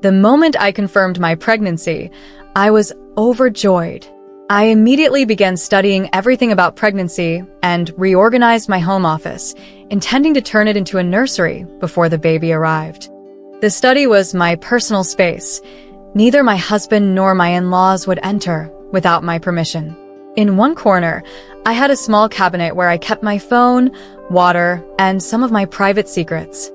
The moment I confirmed my pregnancy, I was overjoyed. I immediately began studying everything about pregnancy and reorganized my home office, intending to turn it into a nursery before the baby arrived. The study was my personal space. Neither my husband nor my in-laws would enter without my permission. In one corner, I had a small cabinet where I kept my phone, water, and some of my private secrets.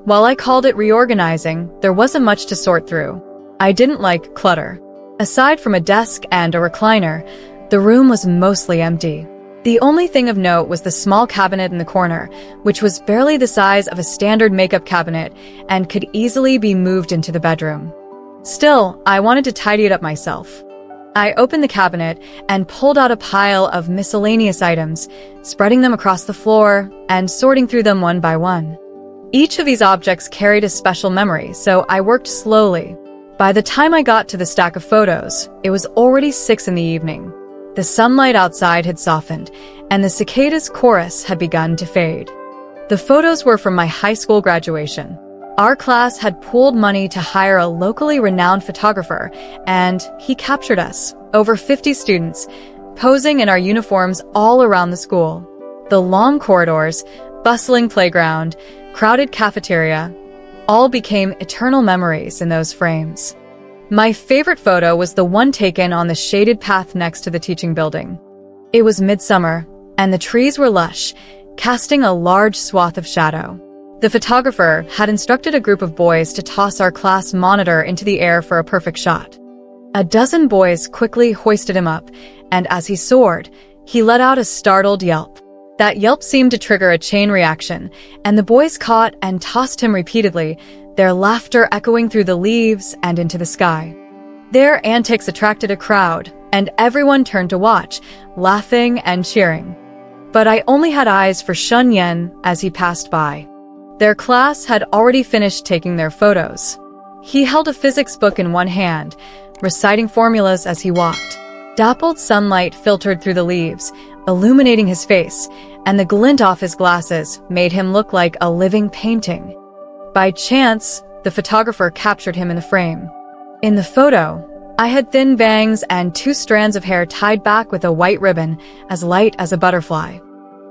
While I called it reorganizing, there wasn't much to sort through. I didn't like clutter. Aside from a desk and a recliner, the room was mostly empty. The only thing of note was the small cabinet in the corner, which was barely the size of a standard makeup cabinet and could easily be moved into the bedroom. Still, I wanted to tidy it up myself. I opened the cabinet and pulled out a pile of miscellaneous items, spreading them across the floor and sorting through them one by one. Each of these objects carried a special memory, so I worked slowly. By the time I got to the stack of photos, it was already 6 in the evening. The sunlight outside had softened, and the cicadas' chorus had begun to fade. The photos were from my high school graduation. Our class had pooled money to hire a locally renowned photographer, and he captured us, over 50 students, posing in our uniforms all around the school. The long corridors, bustling playground, crowded cafeteria, all became eternal memories in those frames. My favorite photo was the one taken on the shaded path next to the teaching building. It was midsummer, and the trees were lush, casting a large swath of shadow. The photographer had instructed a group of boys to toss our class monitor into the air for a perfect shot. A dozen boys quickly hoisted him up, and as he soared, he let out a startled yelp. That yelp seemed to trigger a chain reaction, and the boys caught and tossed him repeatedly, their laughter echoing through the leaves and into the sky. Their antics attracted a crowd, and everyone turned to watch, laughing and cheering. But I only had eyes for Shun Yen as he passed by. Their class had already finished taking their photos. He held a physics book in one hand, reciting formulas as he walked. Dappled sunlight filtered through the leaves, illuminating his face, and the glint off his glasses made him look like a living painting. By chance, the photographer captured him in the frame. In the photo, I had thin bangs and 2 strands of hair tied back with a white ribbon as light as a butterfly.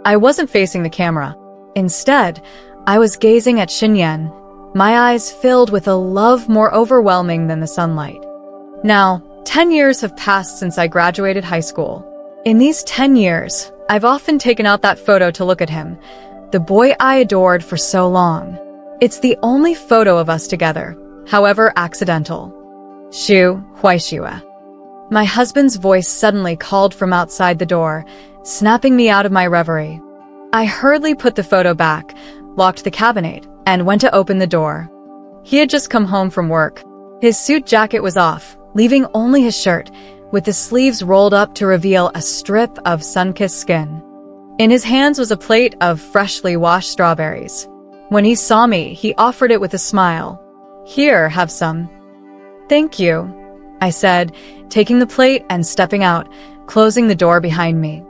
I wasn't facing the camera. Instead, I was gazing at Shinyan, my eyes filled with a love more overwhelming than the sunlight. Now, 10 years have passed since I graduated high school. In these 10 years, I've often taken out that photo to look at him, the boy I adored for so long. It's the only photo of us together, however accidental. Shu Huaishiwa. My husband's voice suddenly called from outside the door, snapping me out of my reverie. I hurriedly put the photo back, locked the cabinet, and went to open the door. He had just come home from work. His suit jacket was off, leaving only his shirt, with the sleeves rolled up to reveal a strip of sun-kissed skin. In his hands was a plate of freshly washed strawberries. When he saw me, he offered it with a smile. "Here, have some." "Thank you," I said, taking the plate and stepping out, closing the door behind me.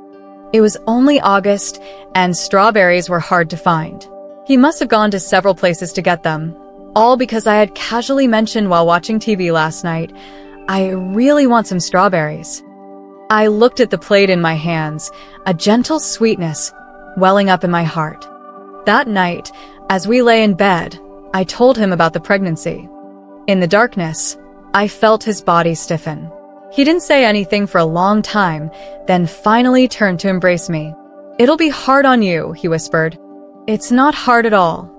It was only August, and strawberries were hard to find. He must have gone to several places to get them, all because I had casually mentioned while watching TV last night, "I really want some strawberries." I looked at the plate in my hands, a gentle sweetness welling up in my heart. That night, as we lay in bed, I told him about the pregnancy. In the darkness, I felt his body stiffen. He didn't say anything for a long time, then finally turned to embrace me. "It'll be hard on you," he whispered. "It's not hard at all,"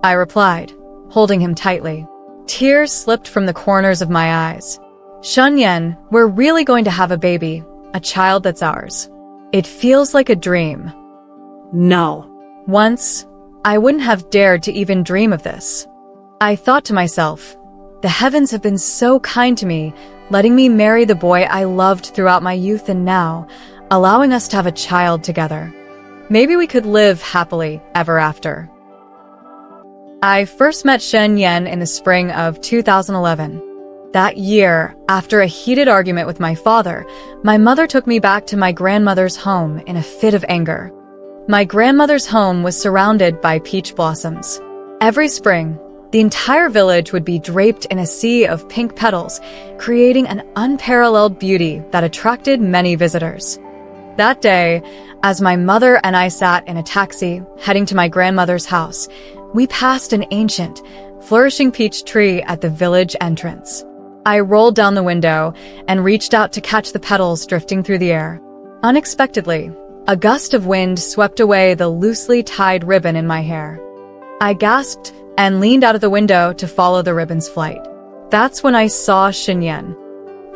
I replied, holding him tightly. Tears slipped from the corners of my eyes. "Shun Yen, we're really going to have a baby, a child that's ours. It feels like a dream." No. Once, I wouldn't have dared to even dream of this. I thought to myself, the heavens have been so kind to me, letting me marry the boy I loved throughout my youth and now, allowing us to have a child together. Maybe we could live happily ever after. I first met Shen Yen in the spring of 2011. That year, after a heated argument with my father, my mother took me back to my grandmother's home in a fit of anger. My grandmother's home was surrounded by peach blossoms. Every spring, The entire village would be draped in a sea of pink petals, creating an unparalleled beauty that attracted many visitors. That day, as my mother and I sat in a taxi heading to my grandmother's house, we passed an ancient, flourishing peach tree at the village entrance. I rolled down the window and reached out to catch the petals drifting through the air. Unexpectedly, a gust of wind swept away the loosely tied ribbon in my hair. I gasped and leaned out of the window to follow the ribbon's flight. That's when I saw Shenyan.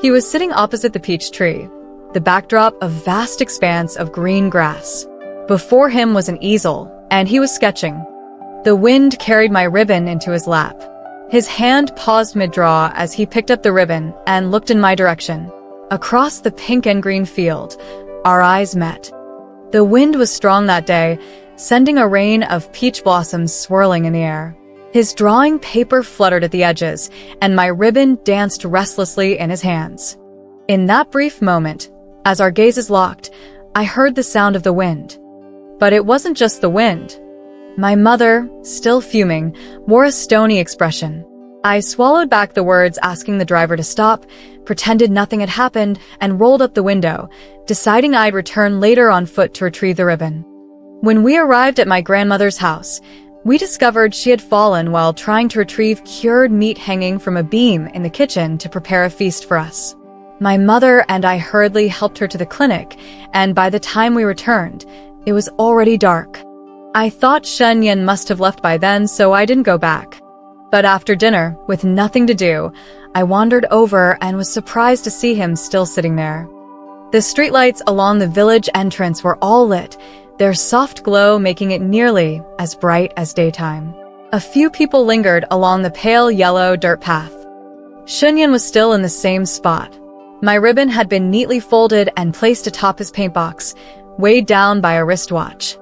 He was sitting opposite the peach tree, the backdrop a vast expanse of green grass. Before him was an easel, and he was sketching. The wind carried my ribbon into his lap. His hand paused mid-draw as he picked up the ribbon and looked in my direction. Across the pink and green field, our eyes met. The wind was strong that day, sending a rain of peach blossoms swirling in the air. His drawing paper fluttered at the edges, and my ribbon danced restlessly in his hands. In that brief moment, as our gazes locked, I heard the sound of the wind. But it wasn't just the wind. My mother, still fuming, wore a stony expression. I swallowed back the words asking the driver to stop, pretended nothing had happened, and rolled up the window, deciding I'd return later on foot to retrieve the ribbon. When we arrived at my grandmother's house, we discovered she had fallen while trying to retrieve cured meat hanging from a beam in the kitchen to prepare a feast for us. My mother and I hurriedly helped her to the clinic, and by the time we returned, it was already dark. I thought Shenyan must have left by then, so I didn't go back. But after dinner, with nothing to do, I wandered over and was surprised to see him still sitting there. The streetlights along the village entrance were all lit, their soft glow making it nearly as bright as daytime. A few people lingered along the pale yellow dirt path. Shenyan was still in the same spot. My ribbon had been neatly folded and placed atop his paint box, weighed down by a wristwatch.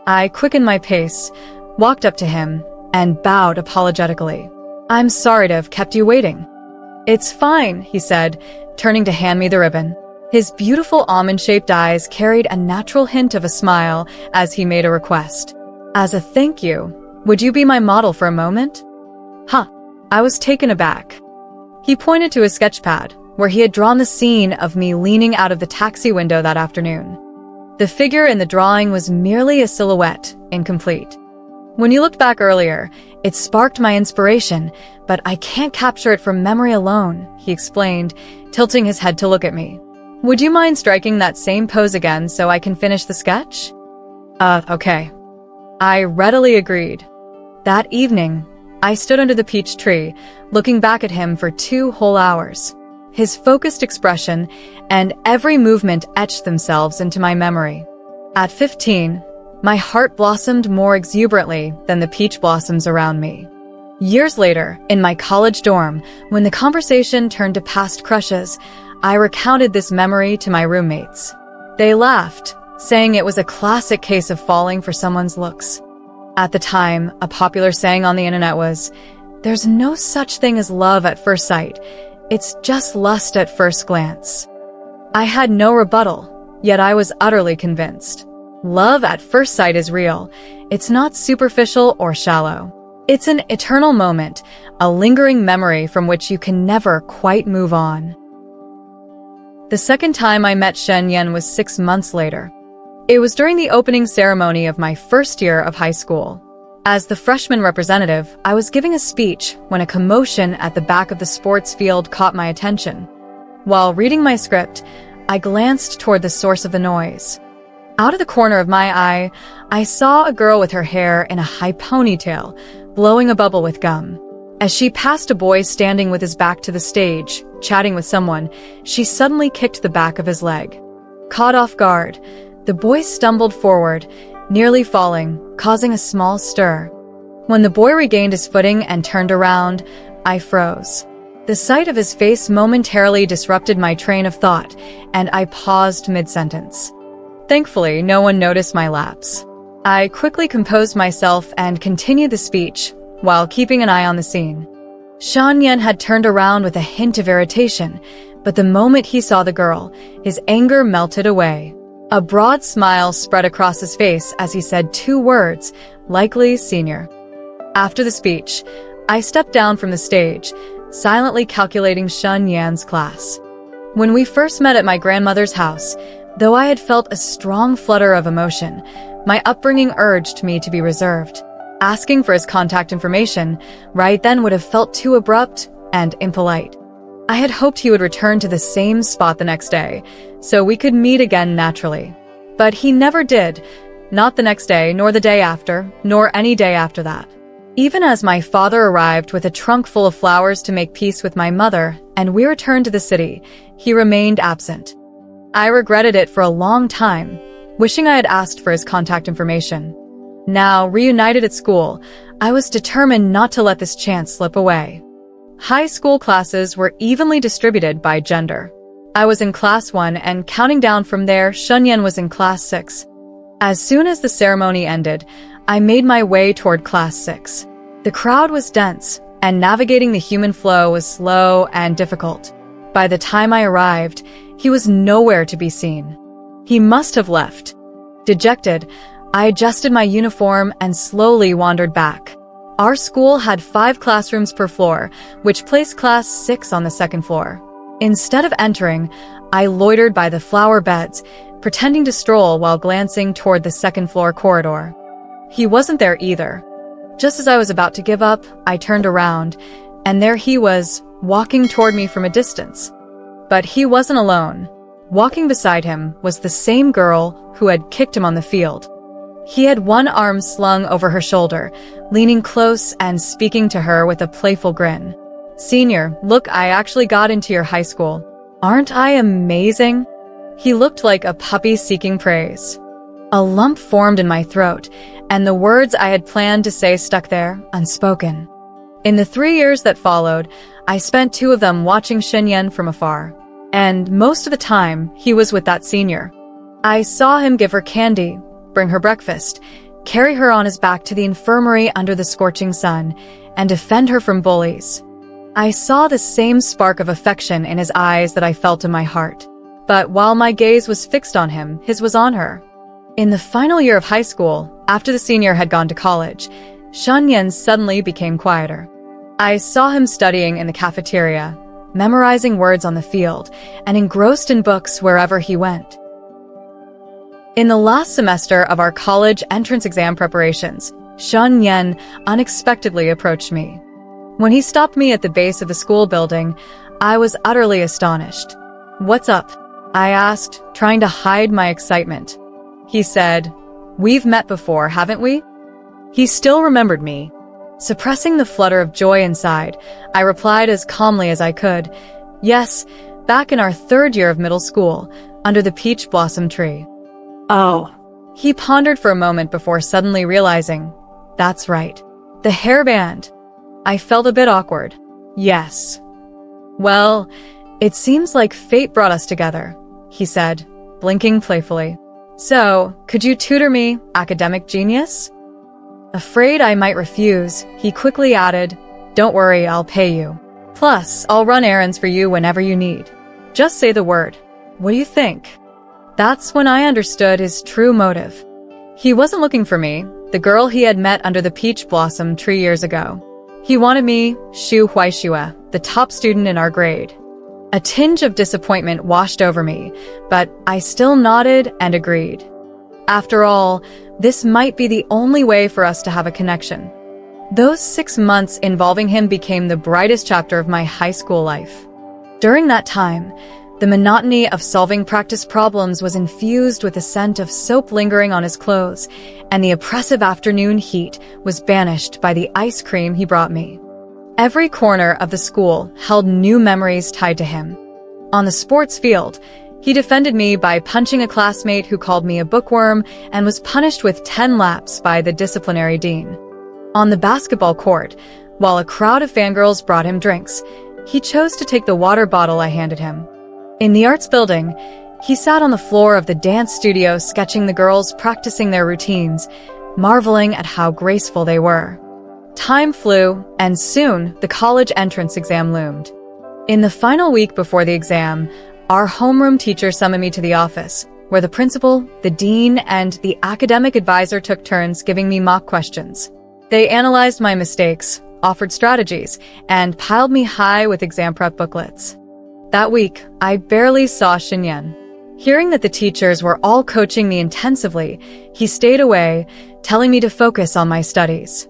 I quickened my pace, walked up to him, and bowed apologetically. "I'm sorry to have kept you waiting." "It's fine," he said, turning to hand me the ribbon. His beautiful almond-shaped eyes carried a natural hint of a smile as he made a request. "As a thank you, would you be my model for a moment?" Huh, I was taken aback. He pointed to his sketch pad, where he had drawn the scene of me leaning out of the taxi window that afternoon. The figure in the drawing was merely a silhouette, incomplete. "When you looked back earlier, it sparked my inspiration, but I can't capture it from memory alone," he explained, tilting his head to look at me. "Would you mind striking that same pose again so I can finish the sketch?" Okay. I readily agreed. That evening, I stood under the peach tree, looking back at him for 2 whole hours. His focused expression and every movement etched themselves into my memory. At 15, my heart blossomed more exuberantly than the peach blossoms around me. Years later, in my college dorm, when the conversation turned to past crushes, I recounted this memory to my roommates. They laughed, saying it was a classic case of falling for someone's looks. At the time, a popular saying on the internet was, "There's no such thing as love at first sight. It's just lust at first glance." I had no rebuttal, yet I was utterly convinced. Love at first sight is real. It's not superficial or shallow. It's an eternal moment, a lingering memory from which you can never quite move on. The second time I met Shenyan was 6 months later. It was during the opening ceremony of my first year of high school. As the freshman representative, I was giving a speech when a commotion at the back of the sports field caught my attention. While reading my script, I glanced toward the source of the noise. Out of the corner of my eye, I saw a girl with her hair in a high ponytail, blowing a bubble with gum. As she passed a boy standing with his back to the stage, chatting with someone, she suddenly kicked the back of his leg. Caught off guard, the boy stumbled forward, nearly falling, causing a small stir. When the boy regained his footing and turned around, I froze. The sight of his face momentarily disrupted my train of thought, and I paused mid-sentence. Thankfully, no one noticed my lapse. I quickly composed myself and continued the speech, while keeping an eye on the scene. Shenyan had turned around with a hint of irritation, but the moment he saw the girl, his anger melted away. A broad smile spread across his face as he said 2 words, likely senior. After the speech, I stepped down from the stage, silently calculating Shun Yan's class. When we first met at my grandmother's house, though I had felt a strong flutter of emotion, my upbringing urged me to be reserved. Asking for his contact information right then would have felt too abrupt and impolite. I had hoped he would return to the same spot the next day, so we could meet again naturally. But he never did, not the next day, nor the day after, nor any day after that. Even as my father arrived with a trunk full of flowers to make peace with my mother, and we returned to the city, he remained absent. I regretted it for a long time, wishing I had asked for his contact information. Now, reunited at school, I was determined not to let this chance slip away. High school classes were evenly distributed by gender. I was in class 1 and counting down from there, Shunyan was in class 6. As soon as the ceremony ended, I made my way toward class 6. The crowd was dense, and navigating the human flow was slow and difficult. By the time I arrived, he was nowhere to be seen. He must have left. Dejected, I adjusted my uniform and slowly wandered back. Our school had 5 classrooms per floor, which placed class 6 on the second floor. Instead of entering, I loitered by the flower beds, pretending to stroll while glancing toward the second floor corridor. He wasn't there either. Just as I was about to give up, I turned around, and there he was, walking toward me from a distance. But he wasn't alone. Walking beside him was the same girl who had kicked him on the field. He had one arm slung over her shoulder, leaning close and speaking to her with a playful grin. "Senior, look, I actually got into your high school. Aren't I amazing?" He looked like a puppy seeking praise. A lump formed in my throat, and the words I had planned to say stuck there, unspoken. In the 3 years that followed, I spent 2 of them watching Shinyan from afar. And most of the time, he was with that senior. I saw him give her candy, bring her breakfast, carry her on his back to the infirmary under the scorching sun, and defend her from bullies. I saw the same spark of affection in his eyes that I felt in my heart. But while my gaze was fixed on him, his was on her. In the final year of high school, after the senior had gone to college, Shunyan suddenly became quieter. I saw him studying in the cafeteria, memorizing words on the field, and engrossed in books wherever he went. In the last semester of our college entrance exam preparations, Shun Yen unexpectedly approached me. When he stopped me at the base of the school building, I was utterly astonished. "What's up?" I asked, trying to hide my excitement. He said, "We've met before, haven't we?" He still remembered me. Suppressing the flutter of joy inside, I replied as calmly as I could, "Yes, back in our 3rd year of middle school, under the peach blossom tree." "Oh." He pondered for a moment before suddenly realizing, "That's right. The hairband." I felt a bit awkward. "Yes." "Well, it seems like fate brought us together," he said, blinking playfully. "So, could you tutor me, academic genius?" Afraid I might refuse, he quickly added, "Don't worry, I'll pay you. Plus, I'll run errands for you whenever you need. Just say the word. What do you think?" That's when I understood his true motive. He wasn't looking for me, the girl he had met under the peach blossom tree years ago. He wanted me, Xu Huaixue, the top student in our grade. A tinge of disappointment washed over me, but I still nodded and agreed. After all, this might be the only way for us to have a connection. Those 6 months involving him became the brightest chapter of my high school life. During that time, the monotony of solving practice problems was infused with a scent of soap lingering on his clothes, and the oppressive afternoon heat was banished by the ice cream he brought me. Every corner of the school held new memories tied to him. On the sports field, he defended me by punching a classmate who called me a bookworm and was punished with 10 laps by the disciplinary dean. On the basketball court, while a crowd of fangirls brought him drinks, he chose to take the water bottle I handed him. In the arts building, he sat on the floor of the dance studio sketching the girls practicing their routines, marveling at how graceful they were. Time flew, and soon the college entrance exam loomed. In the final week before the exam, our homeroom teacher summoned me to the office, where the principal, the dean, and the academic advisor took turns giving me mock questions. They analyzed my mistakes, offered strategies, and piled me high with exam prep booklets. That week, I barely saw Shinyan. Hearing that the teachers were all coaching me intensively, he stayed away, telling me to focus on my studies.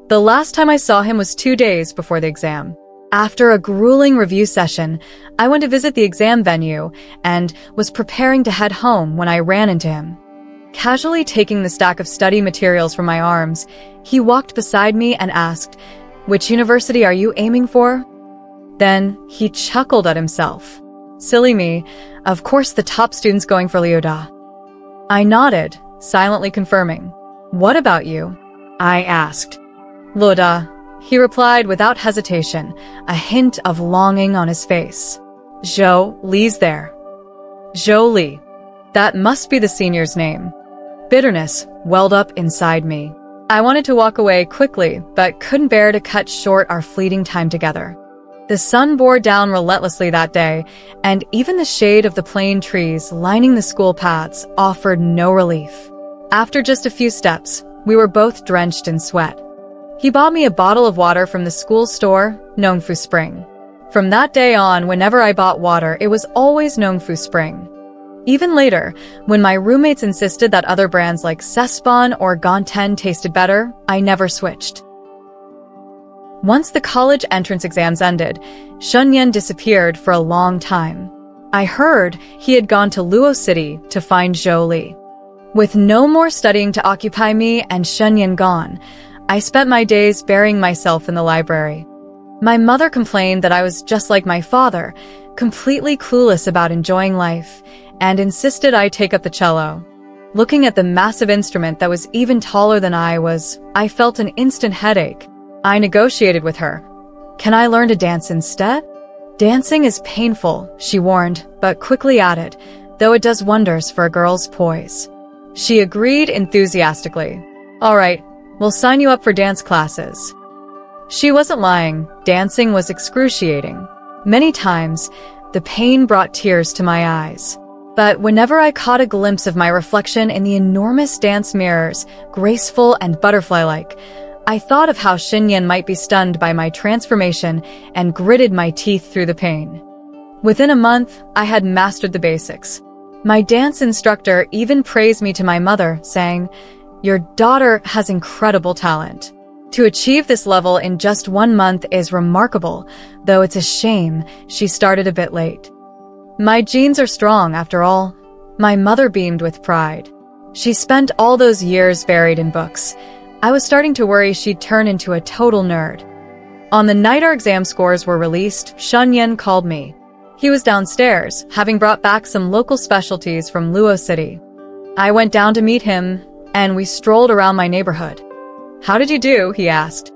The last time I saw him was 2 days before the exam. After a grueling review session, I went to visit the exam venue and was preparing to head home when I ran into him. Casually taking the stack of study materials from my arms, he walked beside me and asked, "Which university are you aiming for?" Then he chuckled at himself. Silly me, of course the top student's going for Lyoda. I nodded, silently confirming. "What about you?" I asked. "Lyoda," he replied without hesitation, a hint of longing on his face. "Zhou Li's there." Zhou Li. That must be the senior's name. Bitterness welled up inside me. I wanted to walk away quickly, but couldn't bear to cut short our fleeting time together. The sun bore down relentlessly that day, and even the shade of the plane trees lining the school paths offered no relief. After just a few steps, we were both drenched in sweat. He bought me a bottle of water from the school store, Nongfu Spring. From that day on, whenever I bought water, it was always Nongfu Spring. Even later, when my roommates insisted that other brands like Sespon or Gonten tasted better, I never switched. Once the college entrance exams ended, Shunyan disappeared for a long time. I heard he had gone to Luo City to find Zhou Li. With no more studying to occupy me and Shunyan gone, I spent my days burying myself in the library. My mother complained that I was just like my father, completely clueless about enjoying life, and insisted I take up the cello. Looking at the massive instrument that was even taller than I felt an instant headache. I negotiated with her. "Can I learn to dance instead?" "Dancing is painful," she warned, but quickly added, "though it does wonders for a girl's poise." She agreed enthusiastically. "All right, we'll sign you up for dance classes." She wasn't lying. Dancing was excruciating. Many times, the pain brought tears to my eyes. But whenever I caught a glimpse of my reflection in the enormous dance mirrors, graceful and butterfly-like, I thought of how Shinyan might be stunned by my transformation and gritted my teeth through the pain. Within a month, I had mastered the basics. My dance instructor even praised me to my mother, saying, "Your daughter has incredible talent." To achieve this level in just 1 month is remarkable, though it's a shame she started a bit late. My genes are strong, after all. My mother beamed with pride. She spent all those years buried in books. I was starting to worry she'd turn into a total nerd. On the night our exam scores were released, Shunyan called me. He was downstairs, having brought back some local specialties from Luo City. I went down to meet him, and we strolled around my neighborhood. "How did you do?" he asked.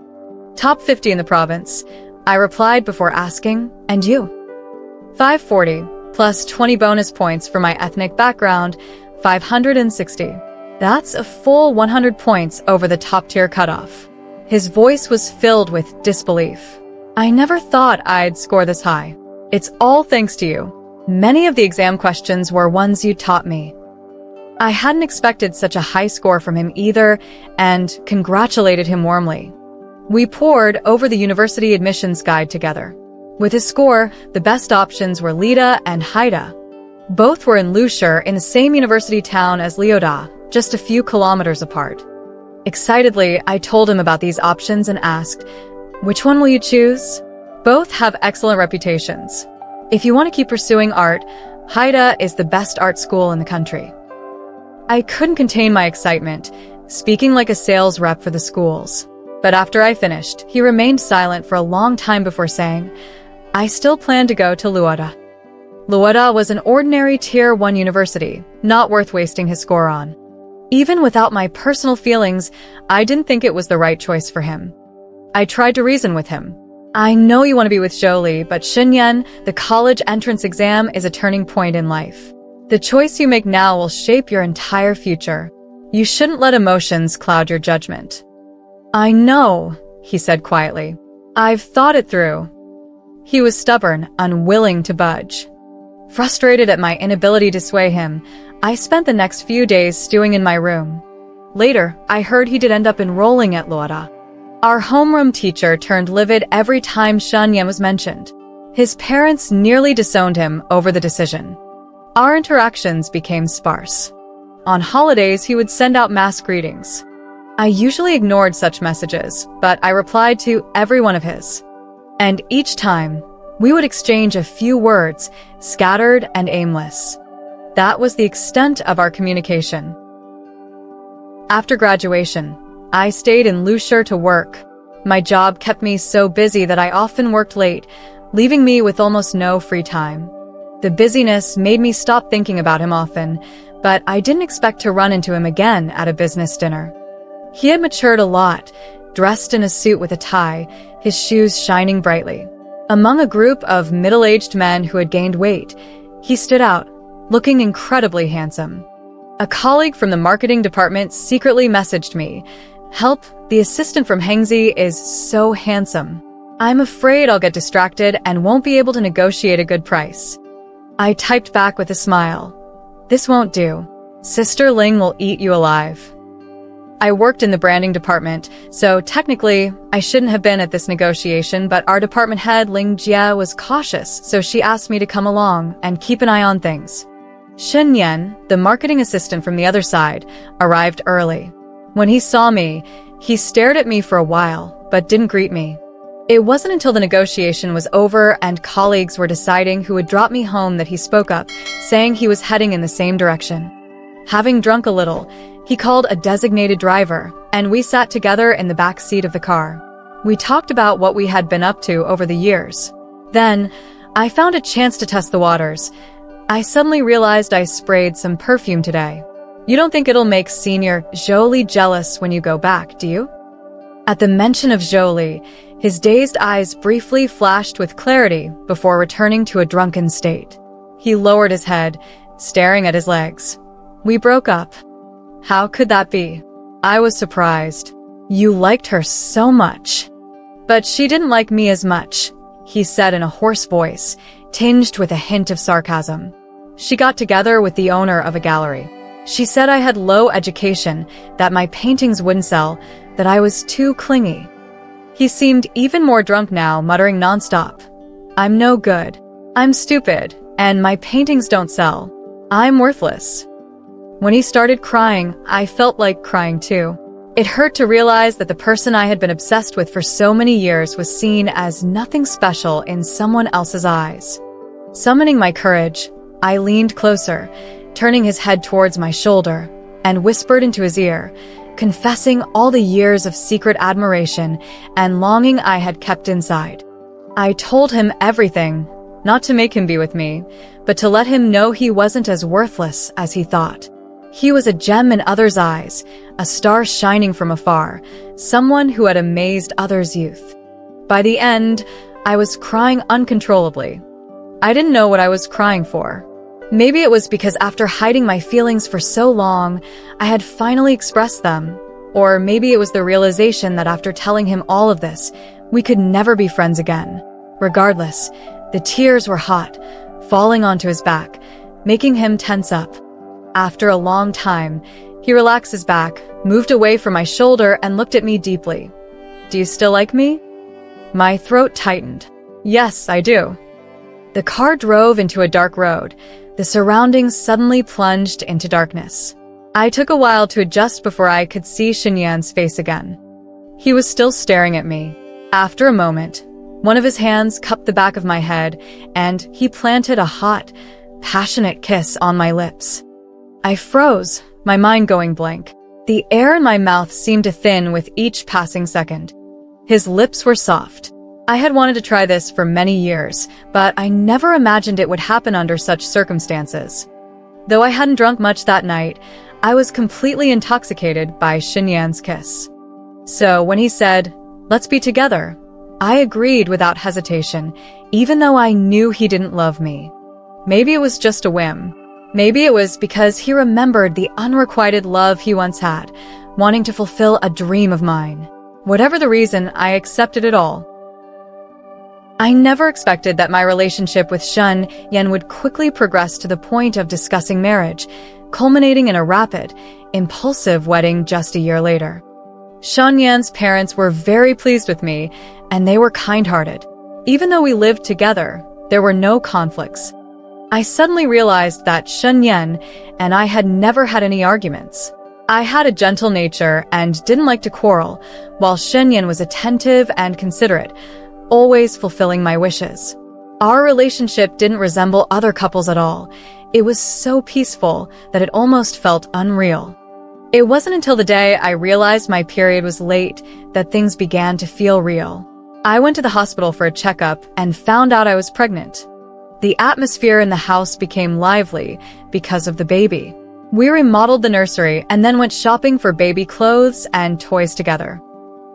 "Top 50 in the province," I replied before asking, "And you?" 540, plus 20 bonus points for my ethnic background, 560. That's a full 100 points over the top-tier cutoff. His voice was filled with disbelief. "I never thought I'd score this high. It's all thanks to you. Many of the exam questions were ones you taught me." I hadn't expected such a high score from him either, and congratulated him warmly. We pored over the university admissions guide together. With his score, the best options were Lida and Haida. Both were in Lusher, in the same university town as Lyoda, just a few kilometers apart. Excitedly, I told him about these options and asked, "Which one will you choose?" Both have excellent reputations. If you want to keep pursuing art, Haida is the best art school in the country. I couldn't contain my excitement, speaking like a sales rep for the schools. But after I finished, he remained silent for a long time before saying, "I still plan to go to Luoda." Luoda was an ordinary Tier 1 university, not worth wasting his score on. Even without my personal feelings, I didn't think it was the right choice for him. I tried to reason with him. "I know you want to be with Zhou Li, but Xinyan, the college entrance exam, is a turning point in life. The choice you make now will shape your entire future. You shouldn't let emotions cloud your judgment." "I know," he said quietly. "I've thought it through." He was stubborn, unwilling to budge. Frustrated at my inability to sway him, I spent the next few days stewing in my room. Later, I heard he did end up enrolling at Luoda. Our homeroom teacher turned livid every time Shen Yan was mentioned. His parents nearly disowned him over the decision. Our interactions became sparse. On holidays, he would send out mass greetings. I usually ignored such messages, but I replied to every one of his. And each time, we would exchange a few words, scattered and aimless. That was the extent of our communication. After graduation, I stayed in Lushur to work. My job kept me so busy that I often worked late, leaving me with almost no free time. The busyness made me stop thinking about him often, but I didn't expect to run into him again at a business dinner. He had matured a lot, dressed in a suit with a tie, his shoes shining brightly. Among a group of middle-aged men who had gained weight, he stood out, looking incredibly handsome. A colleague from the marketing department secretly messaged me, "Help, the assistant from Hengzi is so handsome. I'm afraid I'll get distracted and won't be able to negotiate a good price." I typed back with a smile. "This won't do. Sister Ling will eat you alive." I worked in the branding department, so technically, I shouldn't have been at this negotiation, but our department head, Ling Jia, was cautious, so she asked me to come along and keep an eye on things. Shen Yan, the marketing assistant from the other side, arrived early. When he saw me, he stared at me for a while, but didn't greet me. It wasn't until the negotiation was over and colleagues were deciding who would drop me home that he spoke up, saying he was heading in the same direction. Having drunk a little, he called a designated driver, and we sat together in the back seat of the car. We talked about what we had been up to over the years. Then, I found a chance to test the waters. I suddenly realized I sprayed some perfume today. You don't think it'll make Senior Jolie jealous when you go back, do you? At the mention of Jolie, his dazed eyes briefly flashed with clarity before returning to a drunken state. He lowered his head, staring at his legs. We broke up. How could that be? I was surprised. You liked her so much. But she didn't like me as much, he said in a hoarse voice, tinged with a hint of sarcasm. She got together with the owner of a gallery. She said I had low education, that my paintings wouldn't sell, that I was too clingy. He seemed even more drunk now, muttering nonstop. I'm no good. I'm stupid, and my paintings don't sell. I'm worthless. When he started crying, I felt like crying too. It hurt to realize that the person I had been obsessed with for so many years was seen as nothing special in someone else's eyes. Summoning my courage, I leaned closer, turning his head towards my shoulder, and whispered into his ear, confessing all the years of secret admiration and longing I had kept inside. I told him everything, not to make him be with me, but to let him know he wasn't as worthless as he thought. He was a gem in others' eyes, a star shining from afar, someone who had amazed others' youth. By the end, I was crying uncontrollably. I didn't know what I was crying for. Maybe it was because after hiding my feelings for so long, I had finally expressed them. Or maybe it was the realization that after telling him all of this, we could never be friends again. Regardless, the tears were hot, falling onto his back, making him tense up. After a long time, he relaxed his back, moved away from my shoulder, and looked at me deeply. Do you still like me? My throat tightened. Yes, I do. The car drove into a dark road. The surroundings suddenly plunged into darkness. I took a while to adjust before I could see Shen Yan's face again. He was still staring at me. After a moment, one of his hands cupped the back of my head, and he planted a hot, passionate kiss on my lips. I froze, my mind going blank. The air in my mouth seemed to thin with each passing second. His lips were soft. I had wanted to try this for many years, but I never imagined it would happen under such circumstances. Though I hadn't drunk much that night, I was completely intoxicated by Shen Yan's kiss. So when he said, "Let's be together," I agreed without hesitation, even though I knew he didn't love me. Maybe it was just a whim. Maybe it was because he remembered the unrequited love he once had, wanting to fulfill a dream of mine. Whatever the reason, I accepted it all. I never expected that my relationship with Shen Yan would quickly progress to the point of discussing marriage, culminating in a rapid, impulsive wedding just a year later. Shanyan's parents were very pleased with me, and they were kind-hearted. Even though we lived together, there were no conflicts. I suddenly realized that Shanyan and I had never had any arguments. I had a gentle nature and didn't like to quarrel, while Shanyan was attentive and considerate, always fulfilling my wishes. Our relationship didn't resemble other couples at all. It was so peaceful that it almost felt unreal. It wasn't until the day I realized my period was late that things began to feel real. I went to the hospital for a checkup and found out I was pregnant. The atmosphere in the house became lively because of the baby. We remodeled the nursery and then went shopping for baby clothes and toys together.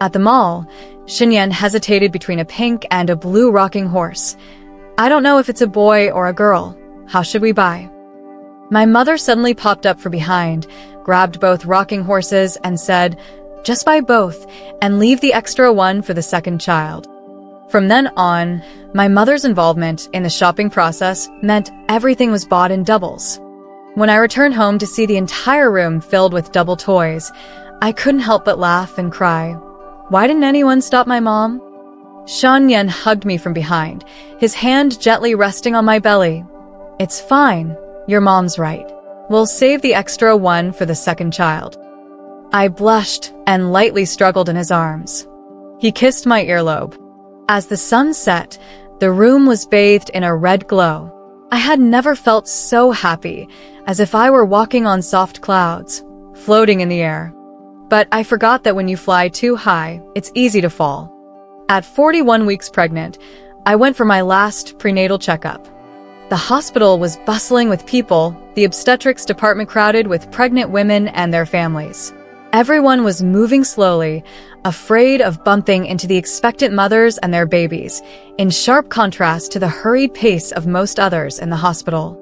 At the mall, Shanyan hesitated between a pink and a blue rocking horse. I don't know if it's a boy or a girl. How should we buy? My mother suddenly popped up from behind, grabbed both rocking horses and said, "Just buy both and leave the extra one for the second child." From then on, my mother's involvement in the shopping process meant everything was bought in doubles. When I returned home to see the entire room filled with double toys, I couldn't help but laugh and cry. Why didn't anyone stop my mom? Shanyan hugged me from behind, his hand gently resting on my belly. "It's fine. Your mom's right. We'll save the extra one for the second child." I blushed and lightly struggled in his arms. He kissed my earlobe. As the sun set, the room was bathed in a red glow. I had never felt so happy, as if I were walking on soft clouds, floating in the air. But I forgot that when you fly too high, it's easy to fall. At 41 weeks pregnant, I went for my last prenatal checkup. The hospital was bustling with people, the obstetrics department crowded with pregnant women and their families. Everyone was moving slowly, afraid of bumping into the expectant mothers and their babies, in sharp contrast to the hurried pace of most others in the hospital.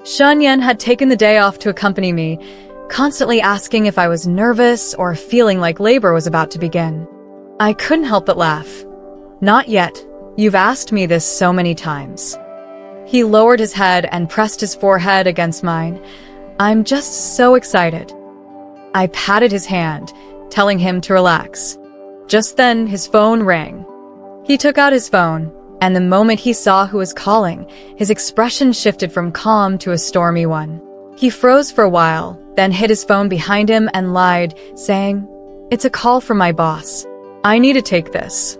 Shanyan had taken the day off to accompany me, constantly asking if I was nervous or feeling like labor was about to begin. I couldn't help but laugh. "Not yet. You've asked me this so many times." He lowered his head and pressed his forehead against mine. "I'm just so excited." I patted his hand, telling him to relax. Just then, his phone rang. He took out his phone, and the moment he saw who was calling, his expression shifted from calm to a stormy one. He froze for a while, then hid his phone behind him and lied, saying, "It's a call from my boss. I need to take this."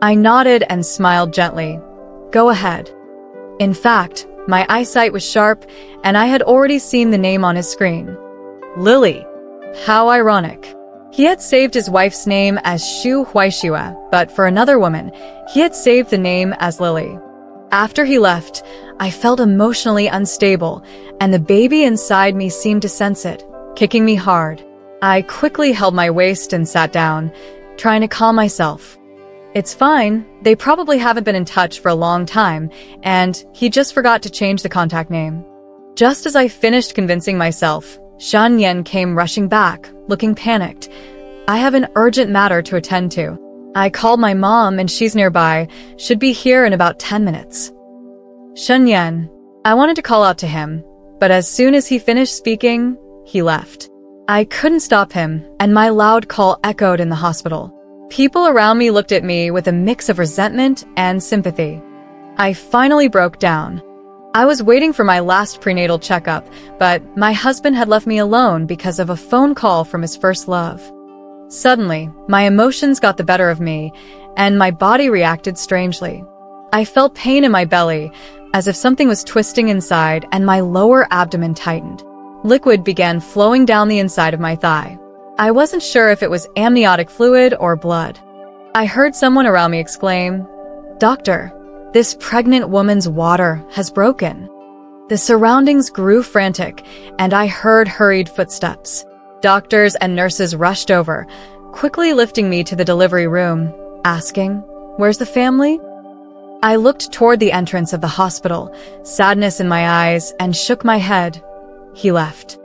I nodded and smiled gently. "Go ahead." In fact, my eyesight was sharp, and I had already seen the name on his screen. Lily. How ironic. He had saved his wife's name as Shu Huaishua, but for another woman, he had saved the name as Lily. After he left, I felt emotionally unstable, and the baby inside me seemed to sense it, kicking me hard. I quickly held my waist and sat down, trying to calm myself. "It's fine. They probably haven't been in touch for a long time, and he just forgot to change the contact name." Just as I finished convincing myself, Shanyan came rushing back, looking panicked. "I have an urgent matter to attend to. I called my mom and she's nearby, should be here in about 10 minutes. Shanyan. I wanted to call out to him, but as soon as he finished speaking, he left. I couldn't stop him, and my loud call echoed in the hospital. People around me looked at me with a mix of resentment and sympathy. I finally broke down. I was waiting for my last prenatal checkup, but my husband had left me alone because of a phone call from his first love. Suddenly, my emotions got the better of me, and my body reacted strangely. I felt pain in my belly, as if something was twisting inside, and my lower abdomen tightened. Liquid began flowing down the inside of my thigh. I wasn't sure if it was amniotic fluid or blood. I heard someone around me exclaim, "Doctor, this pregnant woman's water has broken." The surroundings grew frantic, and I heard hurried footsteps. Doctors and nurses rushed over, quickly lifting me to the delivery room, asking, "Where's the family?" I looked toward the entrance of the hospital, sadness in my eyes, and shook my head. He left.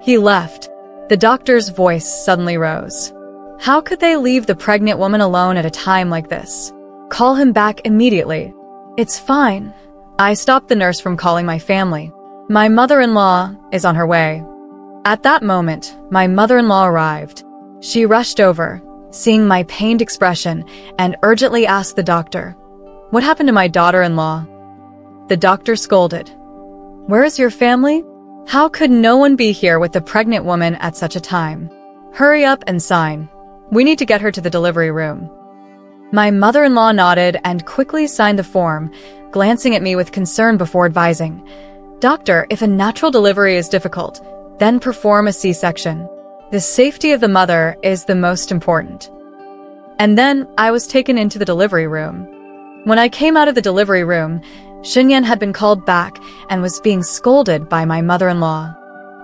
He left. The doctor's voice suddenly rose. How could they leave the pregnant woman alone at a time like this? Call him back immediately. It's fine. I stopped the nurse from calling my family. My mother-in-law is on her way. At that moment, my mother-in-law arrived. She rushed over, seeing my pained expression, and urgently asked the doctor, "What happened to my daughter-in-law?" The doctor scolded, "Where is your family? How could no one be here with the pregnant woman at such a time? Hurry up and sign. We need to get her to the delivery room." My mother-in-law nodded and quickly signed the form, glancing at me with concern before advising, "Doctor, if a natural delivery is difficult, then perform a C-section. The safety of the mother is the most important." And then I was taken into the delivery room. When I came out of the delivery room, Xinyan had been called back and was being scolded by my mother-in-law.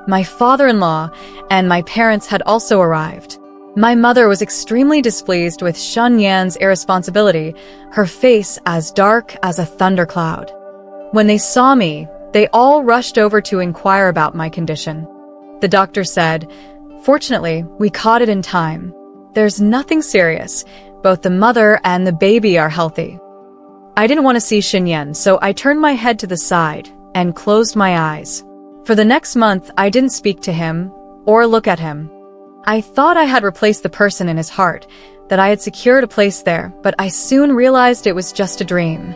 My father-in-law and my parents had also arrived. My mother was extremely displeased with Xinyan's irresponsibility, her face as dark as a thundercloud. When they saw me, they all rushed over to inquire about my condition. The doctor said, "Fortunately, we caught it in time. There's nothing serious. Both the mother and the baby are healthy." I didn't want to see Xinyan, so I turned my head to the side and closed my eyes. For the next month, I didn't speak to him or look at him. I thought I had replaced the person in his heart, that I had secured a place there, but I soon realized it was just a dream.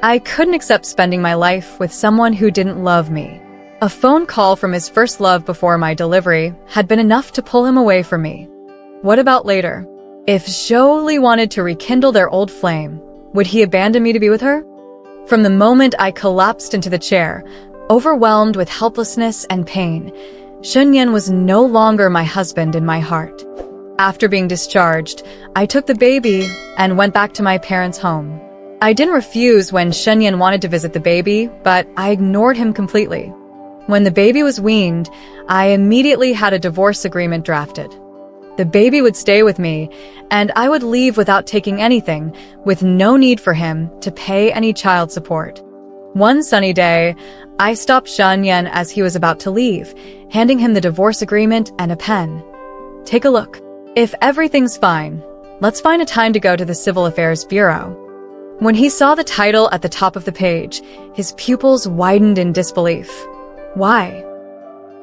I couldn't accept spending my life with someone who didn't love me. A phone call from his first love before my delivery had been enough to pull him away from me. What about later? If Zhou wanted to rekindle their old flame, would he abandon me to be with her? From the moment I collapsed into the chair, overwhelmed with helplessness and pain, Xinyan was no longer my husband in my heart. After being discharged, I took the baby and went back to my parents' home. I didn't refuse when Xinyan wanted to visit the baby, but I ignored him completely. When the baby was weaned, I immediately had a divorce agreement drafted. The baby would stay with me, and I would leave without taking anything, with no need for him to pay any child support. One sunny day, I stopped Xinyan as he was about to leave, handing him the divorce agreement and a pen. "Take a look. If everything's fine, let's find a time to go to the Civil Affairs Bureau." When he saw the title at the top of the page, his pupils widened in disbelief. "Why?"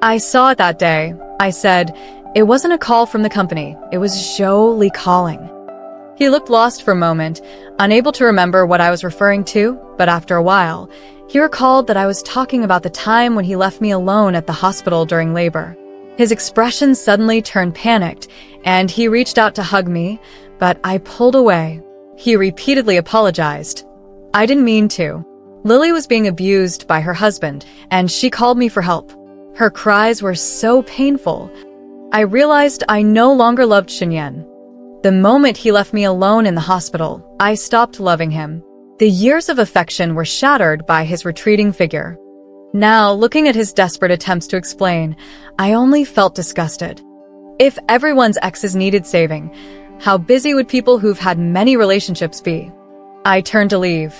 "I saw it that day," I said. "It wasn't a call from the company. It was Zhou calling." He looked lost for a moment, unable to remember what I was referring to, but after a while, he recalled that I was talking about the time when he left me alone at the hospital during labor. His expression suddenly turned panicked, and he reached out to hug me, but I pulled away. He repeatedly apologized. "I didn't mean to. Lily was being abused by her husband, and she called me for help. Her cries were so painful. I realized I no longer loved Xinyan. The moment he left me alone in the hospital, I stopped loving him. The years of affection were shattered by his retreating figure. Now, looking at his desperate attempts to explain, I only felt disgusted. If everyone's exes needed saving, how busy would people who've had many relationships be? I turned to leave.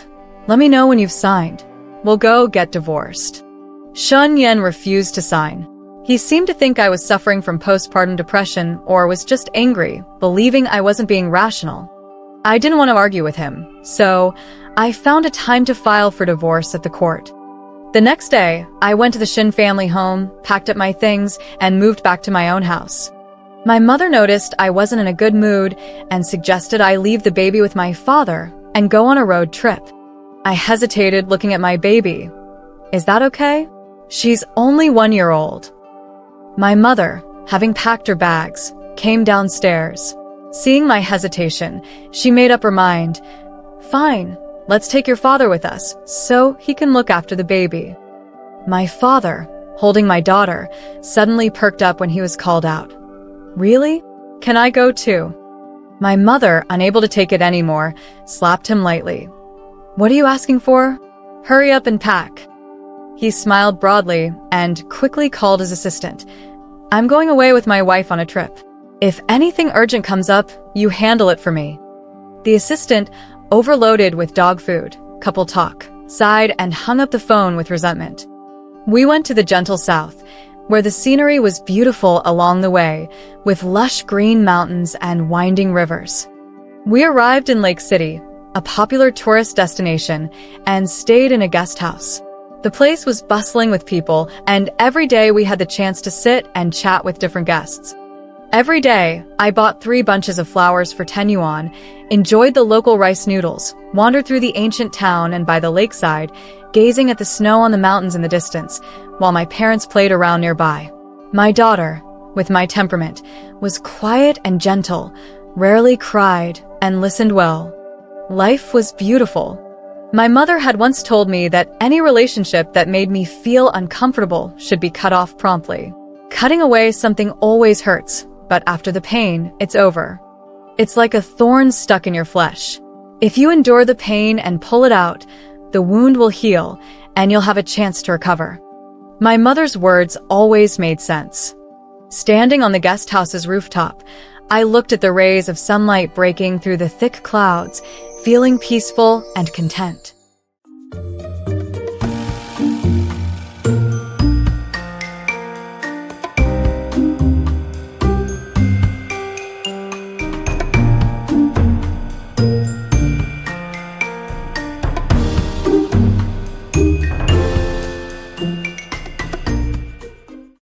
"Let me know when you've signed. We'll go get divorced." Xinyan refused to sign. He seemed to think I was suffering from postpartum depression or was just angry, believing I wasn't being rational. I didn't want to argue with him, so I found a time to file for divorce at the court. The next day, I went to the Xin family home, packed up my things, and moved back to my own house. My mother noticed I wasn't in a good mood and suggested I leave the baby with my father and go on a road trip. I hesitated looking at my baby. "Is that okay? She's only 1 year old." My mother, having packed her bags, came downstairs. Seeing my hesitation, she made up her mind. "Fine, let's take your father with us, so he can look after the baby." My father, holding my daughter, suddenly perked up when he was called out. "Really? Can I go too?" My mother, unable to take it anymore, slapped him lightly. "What are you asking for? Hurry up and pack." He smiled broadly and quickly called his assistant. "I'm going away with my wife on a trip. If anything urgent comes up, you handle it for me." The assistant, overloaded with dog food, couple talk, sighed and hung up the phone with resentment. We went to the gentle south, where the scenery was beautiful along the way, with lush green mountains and winding rivers. We arrived in Lake City, a popular tourist destination, and stayed in a guest house. The place was bustling with people, and every day we had the chance to sit and chat with different guests. Every day, I bought 3 bunches of flowers for 10 yuan, enjoyed the local rice noodles, wandered through the ancient town and by the lakeside, gazing at the snow on the mountains in the distance, while my parents played around nearby. My daughter, with my temperament, was quiet and gentle, rarely cried, and listened well. Life was beautiful. My mother had once told me that any relationship that made me feel uncomfortable should be cut off promptly. Cutting away something always hurts, but after the pain, it's over. It's like a thorn stuck in your flesh. If you endure the pain and pull it out, the wound will heal, and you'll have a chance to recover. My mother's words always made sense. Standing on the guest house's rooftop, I looked at the rays of sunlight breaking through the thick clouds, feeling peaceful and content.